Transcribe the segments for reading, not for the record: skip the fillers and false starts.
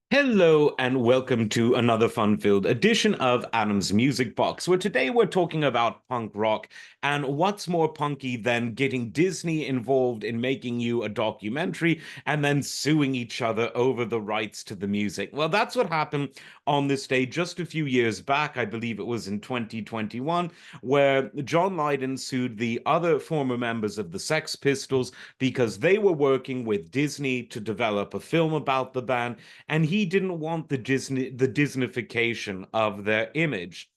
Hello and welcome to another fun-filled edition of Adam's Music Box, where today we're talking about punk rock and what's more punky than getting Disney involved in making you a documentary and then suing each other over the rights to the music. Well, that's what happened on this day just a few years back. I believe it was in 2021, where John Lydon sued the other former members of the Sex Pistols because they were working with Disney to develop a film about the band and he didn't want the Disneyfication of their image.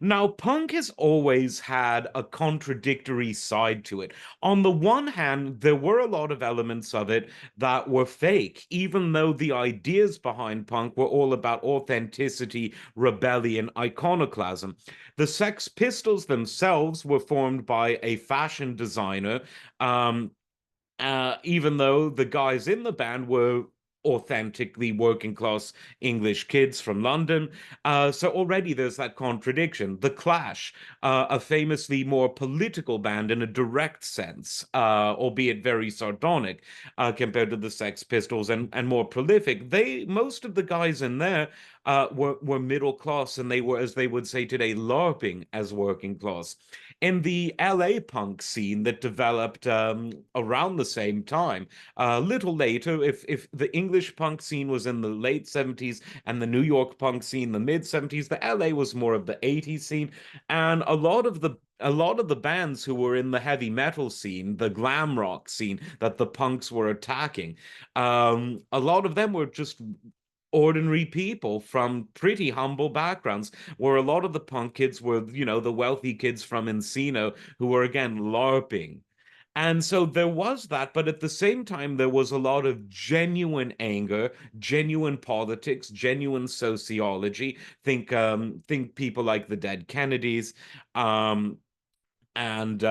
Now, punk has always had a contradictory side to it. On the one hand, there were a lot of elements of it that were fake, even though the ideas behind punk were all about authenticity, rebellion, iconoclasm. The Sex Pistols themselves were formed by a fashion designer, um, even though the guys in the band were authentically working class English kids from London. So already there's that contradiction. The Clash, a famously more political band in a direct sense, albeit very sardonic compared to the Sex Pistols and more prolific. Most of the guys in there were middle class and they were, as they would say today, LARPing as working class in the LA punk scene that developed around the same time. A little later, if the English punk scene was in the late 70s and the New York punk scene the mid 70s, the LA was more of the 80s scene. And a lot of the bands who were in the heavy metal scene, the glam rock scene that the punks were attacking, a lot of them were just ordinary people from pretty humble backgrounds, where a lot of the punk kids were, the wealthy kids from Encino who were again LARPing. And so there was that, but at the same time, there was a lot of genuine anger, genuine politics, genuine sociology. Think people like the Dead Kennedys, um, and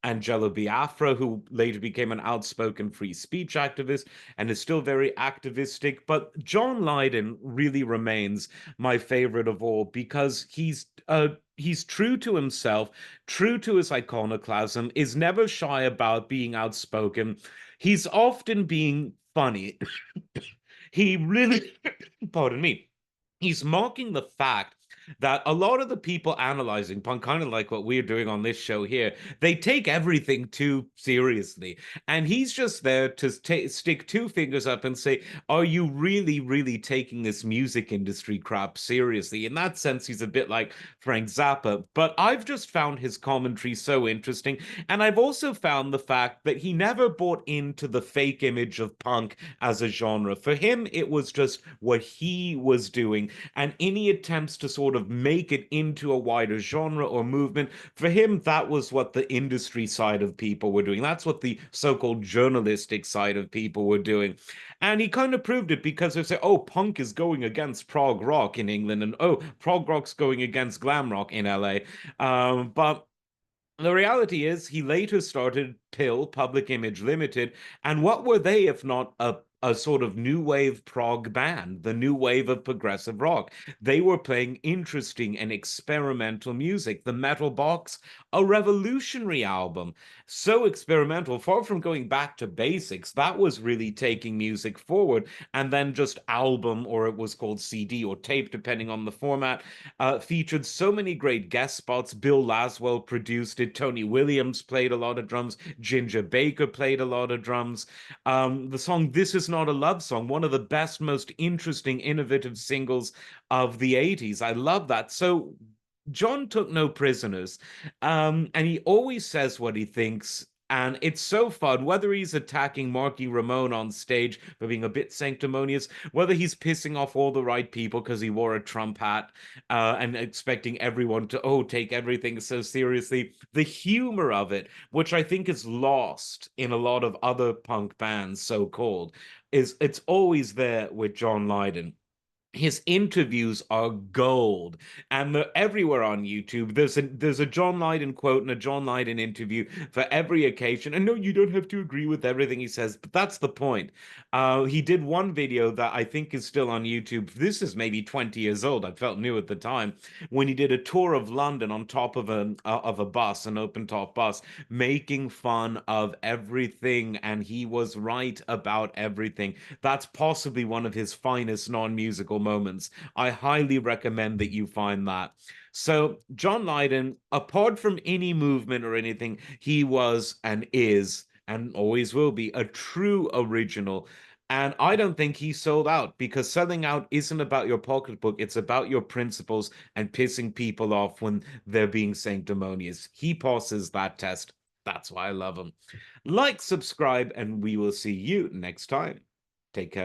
Angela Biafra, who later became an outspoken free speech activist and is still very activistic. But John Lydon really remains my favorite of all because he's true to himself, true to his iconoclasm, is never shy about being outspoken. He's often being funny. He really, pardon me, he's mocking the fact that a lot of the people analyzing punk, kind of like what we're doing on this show here, they take everything too seriously. And he's just there to stick two fingers up and say, are you really, really taking this music industry crap seriously? In that sense, he's a bit like Frank Zappa. But I've just found his commentary so interesting. And I've also found the fact that he never bought into the fake image of punk as a genre. For him, it was just what he was doing, and any attempts to sort of make it into a wider genre or movement, for him, that was what the industry side of people were doing. That's what the so-called journalistic side of people were doing. And he kind of proved it because they say, oh, punk is going against prog rock in England, and oh, prog rock's going against glam rock in LA. But the reality is, he later started Pill, Public Image Limited, and what were they if not a sort of new wave prog band, the new wave of progressive rock? They were playing interesting and experimental music. The Metal Box, a revolutionary album, so experimental, far from going back to basics. That was really taking music forward, and then just album, or it was called CD or tape, depending on the format, featured so many great guest spots. Bill Laswell produced it. Tony Williams played a lot of drums. Ginger Baker played a lot of drums. The song This Is Not a Love Song, one of the best, most interesting, innovative singles of the 80s. I love that. So John took no prisoners, and he always says what he thinks. And it's so fun, whether he's attacking Marky Ramone on stage for being a bit sanctimonious, whether he's pissing off all the right people because he wore a Trump hat, and expecting everyone to, oh, take everything so seriously. The humor of it, which I think is lost in a lot of other punk bands, so called, is it's always there with John Lydon. his interviews are gold, and they're everywhere on YouTube. There's a John Lydon quote and a John Lydon interview for every occasion. And no, you don't have to agree with everything he says, but that's the point. He did one video that I think is still on YouTube. This is maybe 20 years old. I felt new at the time, when he did a tour of London on top of a bus, an open top bus, making fun of everything, and he was right about everything. That's possibly one of his finest non-musical moments. I highly recommend that you find that. So, John Lydon, apart from any movement or anything, he was and is and always will be a true original. And I don't think he sold out, because selling out isn't about your pocketbook, it's about your principles and pissing people off when they're being sanctimonious. He passes that test. That's why I love him. Like, subscribe, and we will see you next time. Take care.